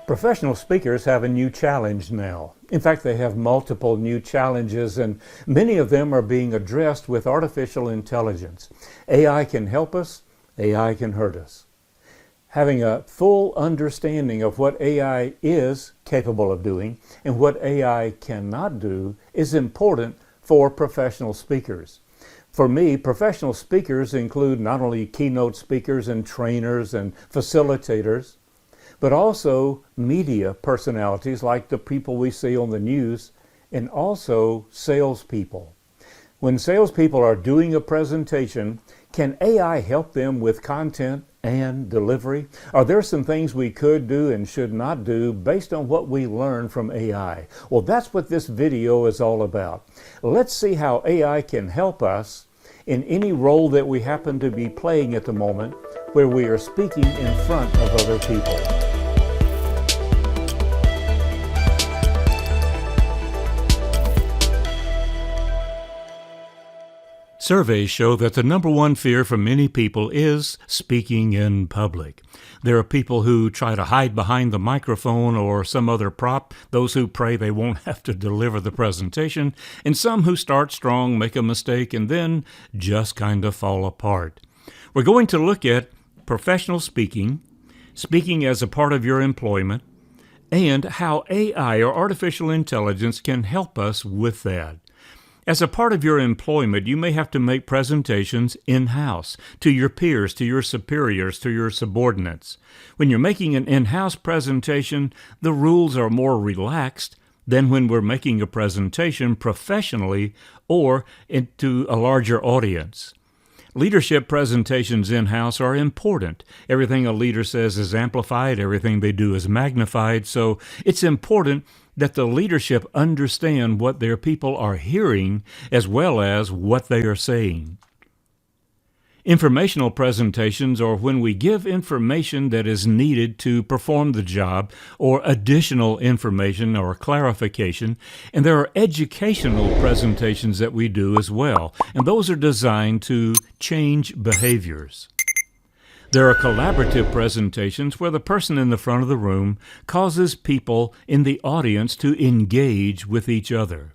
Professional speakers have a new challenge now. In fact, they have multiple new challenges, and many of them are being addressed with artificial intelligence. AI can help us, AI can hurt us. Having a full understanding of what AI is capable of doing and what AI cannot do is important for professional speakers. For me, professional speakers include not only keynote speakers and trainers and facilitators, but also media personalities like the people we see on the news, and also salespeople. When salespeople are doing a presentation, can AI help them with content and delivery? Are there some things we could do and should not do based on what we learn from AI? Well, that's what this video is all about. Let's see how AI can help us in any role that we happen to be playing at the moment where we are speaking in front of other people. Surveys show that the number one fear for many people is speaking in public. There are people who try to hide behind the microphone or some other prop, those who pray they won't have to deliver the presentation, and some who start strong, make a mistake, and then just kind of fall apart. We're going to look at professional speaking, speaking as a part of your employment, and how AI or artificial intelligence can help us with that. As a part of your employment, you may have to make presentations in-house to your peers, to your superiors, to your subordinates. When you're making an in-house presentation, the rules are more relaxed than when we're making a presentation professionally or to a larger audience. Leadership presentations in-house are important. Everything a leader says is amplified, everything they do is magnified, so it's important that the leadership understand what their people are hearing as well as what they are saying. Informational presentations are when we give information that is needed to perform the job or additional information or clarification, and there are educational presentations that we do as well, and those are designed to change behaviors. There are collaborative presentations where the person in the front of the room causes people in the audience to engage with each other.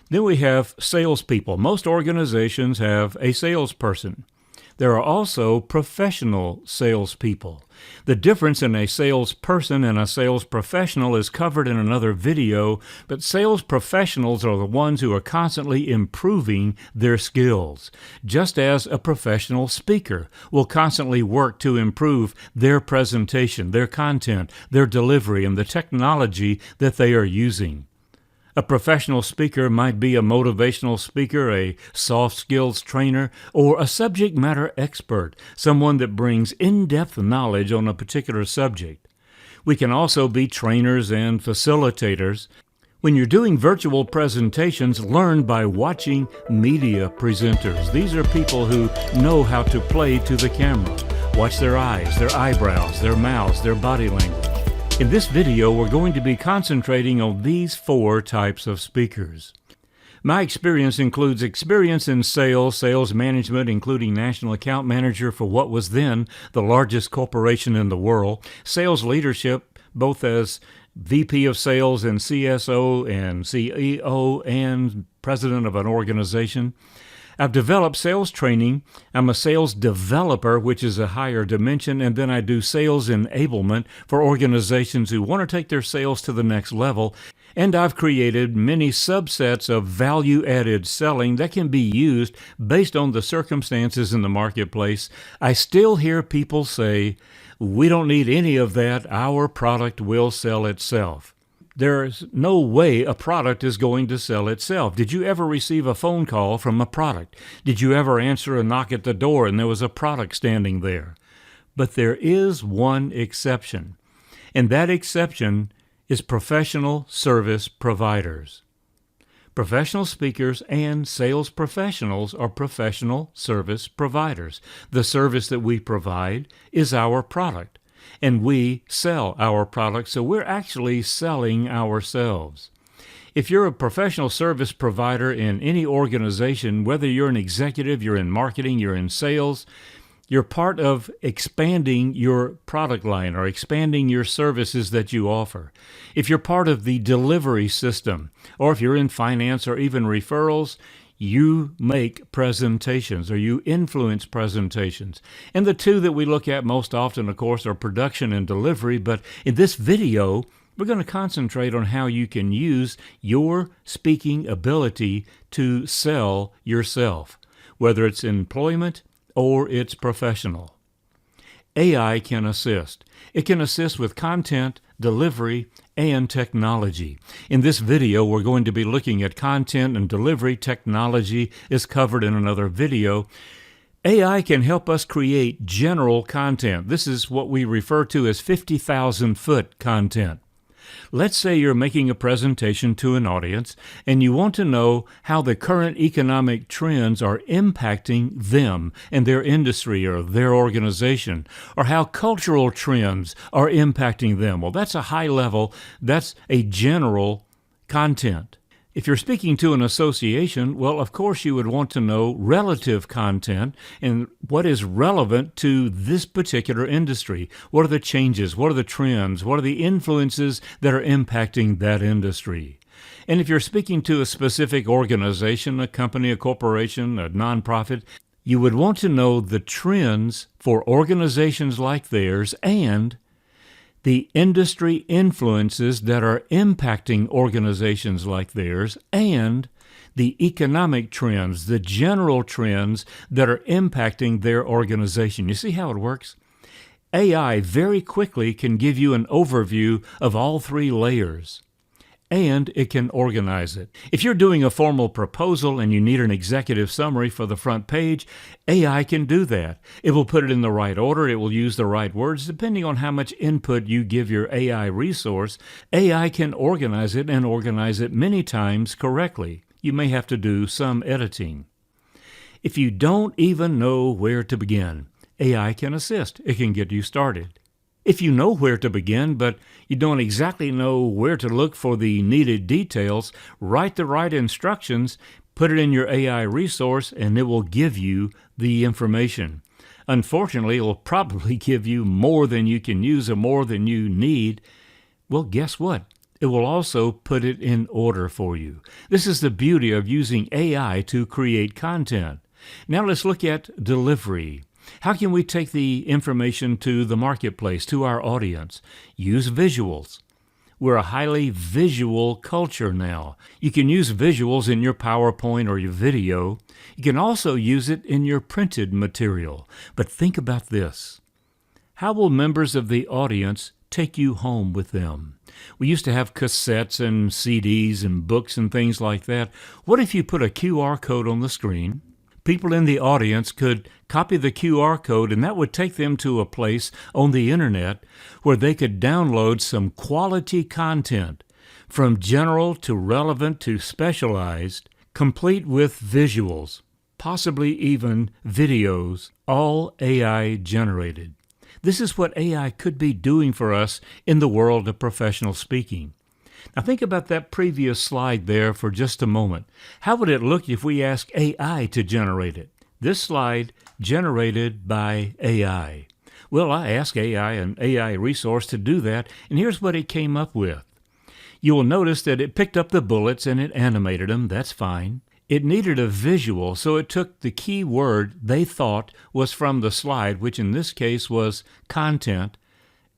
Then we have salespeople. Most organizations have a salesperson. There are also professional salespeople. The difference in a salesperson and a sales professional is covered in another video, but sales professionals are the ones who are constantly improving their skills, just as a professional speaker will constantly work to improve their presentation, their content, their delivery, and the technology that they are using. A professional speaker might be a motivational speaker, a soft skills trainer, or a subject matter expert, someone that brings in-depth knowledge on a particular subject. We can also be trainers and facilitators. When you're doing virtual presentations, learn by watching media presenters. These are people who know how to play to the camera. Watch their eyes, their eyebrows, their mouths, their body language. In this video, we're going to be concentrating on these 4 types of speakers. My experience includes experience in sales, sales management, including national account manager for what was then the largest corporation in the world, sales leadership, both as VP of sales and CSO and CEO and president of an organization. I've developed sales training. I'm a sales developer, which is a higher dimension, and then I do sales enablement for organizations who want to take their sales to the next level. And I've created many subsets of value-added selling that can be used based on the circumstances in the marketplace. I still hear people say, "We don't need any of that. Our product will sell itself." There's no way a product is going to sell itself. Did you ever receive a phone call from a product? Did you ever answer a knock at the door and there was a product standing there? But there is one exception, and that exception is professional service providers. Professional speakers and sales professionals are professional service providers. The service that we provide is our product. And we sell our products, so we're actually selling ourselves. If you're a professional service provider in any organization, whether you're an executive, you're in marketing, you're in sales, You're part of expanding your product line or expanding your services that you offer. If you're part of the delivery system, or if you're in finance or even referrals, you make presentations or you influence presentations. And the two that we look at most often, of course, are production and delivery. But in this video, we're going to concentrate on how you can use your speaking ability to sell yourself, whether it's employment or it's professional. AI can assist. It can assist with content, delivery, and technology. In this video, we're going to be looking at content and delivery. Technology is covered in another video. AI can help us create general content. This is what we refer to as 50,000-foot content. Let's say you're making a presentation to an audience and you want to know how the current economic trends are impacting them and their industry or their organization, or how cultural trends are impacting them. Well, that's a high level, that's a general content. If you're speaking to an association, well, of course you would want to know relative content and what is relevant to this particular industry. What are the changes? What are the trends? What are the influences that are impacting that industry? And if you're speaking to a specific organization, a company, a corporation, a nonprofit, you would want to know the trends for organizations like theirs and the industry influences that are impacting organizations like theirs, and the economic trends, the general trends that are impacting their organization. You see how it works? AI very quickly can give you an overview of all three layers, and it can organize it. If you're doing a formal proposal and you need an executive summary for the front page, AI can do that. It will put it in the right order. It will use the right words. Depending on how much input you give your AI resource, AI can organize it and organize it many times correctly. You may have to do some editing. If you don't even know where to begin, AI can assist. It can get you started. If you know where to begin, but you don't exactly know where to look for the needed details, write the right instructions, put it in your AI resource, and it will give you the information. Unfortunately, it will probably give you more than you can use or more than you need. Well, guess what? It will also put it in order for you. This is the beauty of using AI to create content. Now let's look at delivery. How can we take the information to the marketplace, to our audience? Use visuals. We're a highly visual culture now. You can use visuals in your PowerPoint or your video. You can also use it in your printed material. But think about this. How will members of the audience take you home with them? We used to have cassettes and CDs and books and things like that. What if you put a QR code on the screen? People in the audience could copy the QR code, and that would take them to a place on the internet where they could download some quality content, from general to relevant to specialized, complete with visuals, possibly even videos, all AI generated. This is what AI could be doing for us in the world of professional speaking. Now think about that previous slide there for just a moment. How would it look if we asked AI to generate it? This slide generated by AI. Well, I asked AI, an AI resource, to do that, and here's what it came up with. You will notice that it picked up the bullets and it animated them. That's fine. It needed a visual, so it took the key word they thought was from the slide, which in this case was content,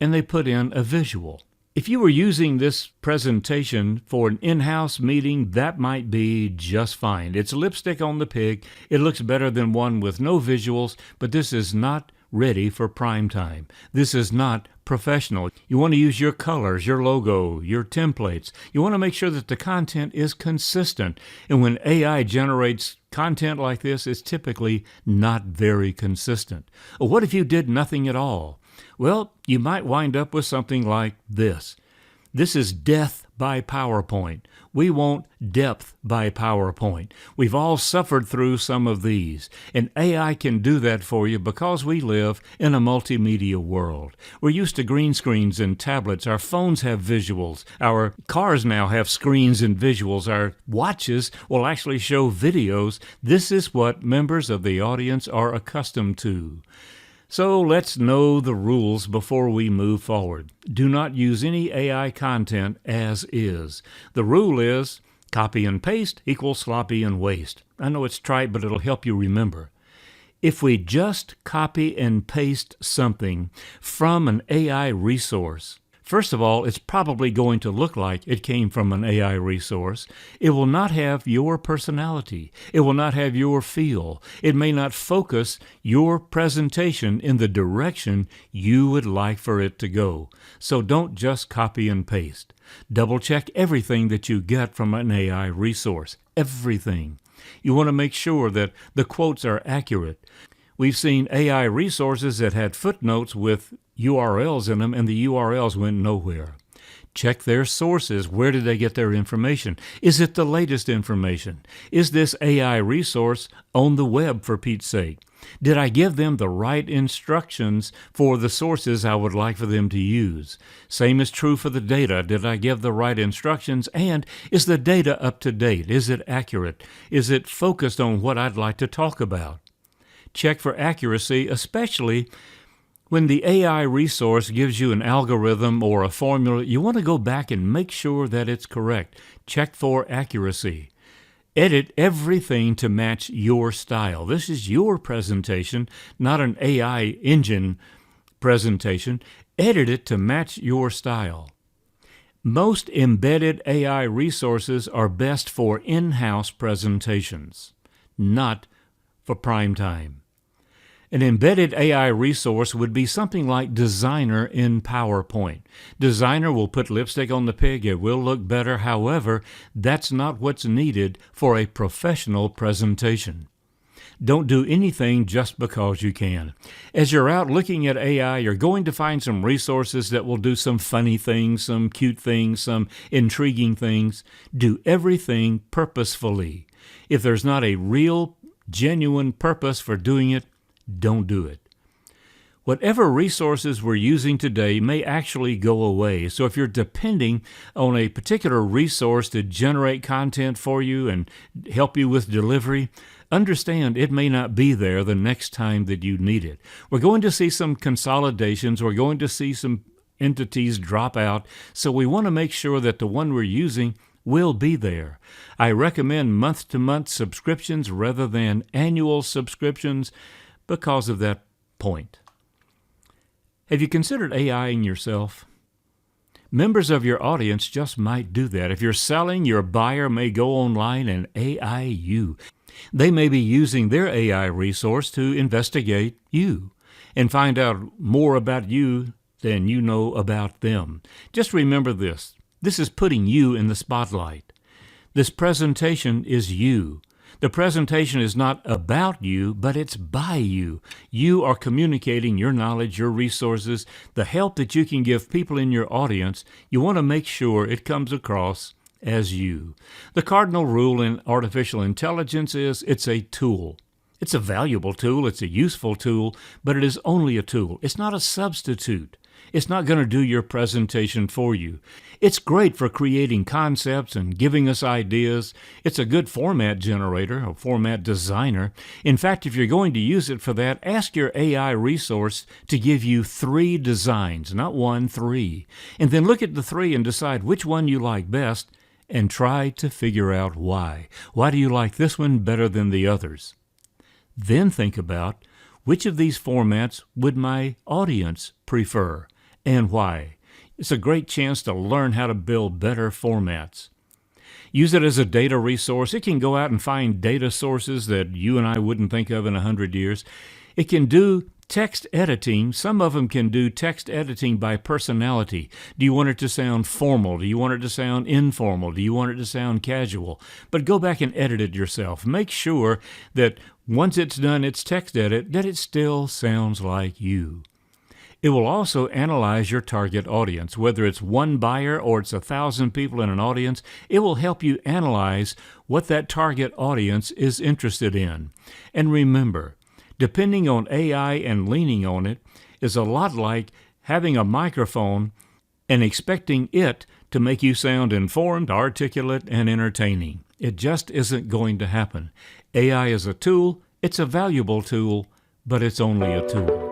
and they put in a visual. If you were using this presentation for an in-house meeting, that might be just fine. It's lipstick on the pig. It looks better than one with no visuals, but this is not ready for prime time. This is not professional. You want to use your colors, your logo, your templates. You want to make sure that the content is consistent. And when AI generates content like this, it's typically not very consistent. What if you did nothing at all? Well, you might wind up with something like this. This is death by PowerPoint. We want depth by PowerPoint. We've all suffered through some of these, and AI can do that for you because we live in a multimedia world. We're used to green screens and tablets. Our phones have visuals. Our cars now have screens and visuals. Our watches will actually show videos. This is what members of the audience are accustomed to. So let's know the rules before we move forward. Do not use any AI content as is. The rule is copy and paste equals sloppy and waste. I know it's trite, but it'll help you remember. If we just copy and paste something from an AI resource, first of all, it's probably going to look like it came from an AI resource. It will not have your personality. It will not have your feel. It may not focus your presentation in the direction you would like for it to go. So don't just copy and paste. Double check everything that you get from an AI resource. Everything. You want to make sure that the quotes are accurate. We've seen AI resources that had footnotes with URLs in them, and the URLs went nowhere. Check their sources. Where did they get their information? Is it the latest information? Is this AI resource on the web, for Pete's sake? Did I give them the right instructions for the sources I would like for them to use? Same is true for the data. Did I give the right instructions? And is the data up to date? Is it accurate? Is it focused on what I'd like to talk about? Check for accuracy, especially when the AI resource gives you an algorithm or a formula. You want to go back and make sure that it's correct. Check for accuracy. Edit everything to match your style. This is your presentation, not an AI engine presentation. Edit it to match your style. Most embedded AI resources are best for in-house presentations, not for prime time. An embedded AI resource would be something like Designer in PowerPoint. Designer will put lipstick on the pig. It will look better. However, that's not what's needed for a professional presentation. Don't do anything just because you can. As you're out looking at AI, you're going to find some resources that will do some funny things, some cute things, some intriguing things. Do everything purposefully. If there's not a real, genuine purpose for doing it, don't do it. Whatever resources we're using today may actually go away. So if you're depending on a particular resource to generate content for you and help you with delivery, understand it may not be there the next time that you need it. We're going to see some consolidations. We're going to see some entities drop out. So we want to make sure that the one we're using will be there. I recommend month-to-month subscriptions rather than annual subscriptions because of that point. Have you considered AIing yourself? Members of your audience just might do that. If you're selling, your buyer may go online and AI you. They may be using their AI resource to investigate you and find out more about you than you know about them. Just remember this. This is putting you in the spotlight. This presentation is you. The presentation is not about you, but it's by you. You are communicating your knowledge, your resources, the help that you can give people in your audience. You want to make sure it comes across as you. The cardinal rule in artificial intelligence is it's a tool. It's a valuable tool. It's a useful tool, but it is only a tool. It's not a substitute. It's not going to do your presentation for you. It's great for creating concepts and giving us ideas. It's a good format generator, a format designer. In fact, if you're going to use it for that, ask your AI resource to give you 3 designs, not 1, 3. And then look at the 3 and decide which one you like best and try to figure out why. Why do you like this one better than the others? Then think about which of these formats would my audience prefer and why. It's a great chance to learn how to build better formats. Use it as a data resource. It can go out and find data sources that you and I wouldn't think of in 100 years. It can do text editing. Some of them can do text editing by personality. Do you want it to sound formal? Do you want it to sound informal? Do you want it to sound casual? But go back and edit it yourself. Make sure that once it's done its text edit, that it still sounds like you. It will also analyze your target audience. Whether it's one buyer or it's 1,000 people in an audience, it will help you analyze what that target audience is interested in. And remember, depending on AI and leaning on it is a lot like having a microphone and expecting it to make you sound informed, articulate, and entertaining. It just isn't going to happen. AI is a tool. It's a valuable tool, but it's only a tool.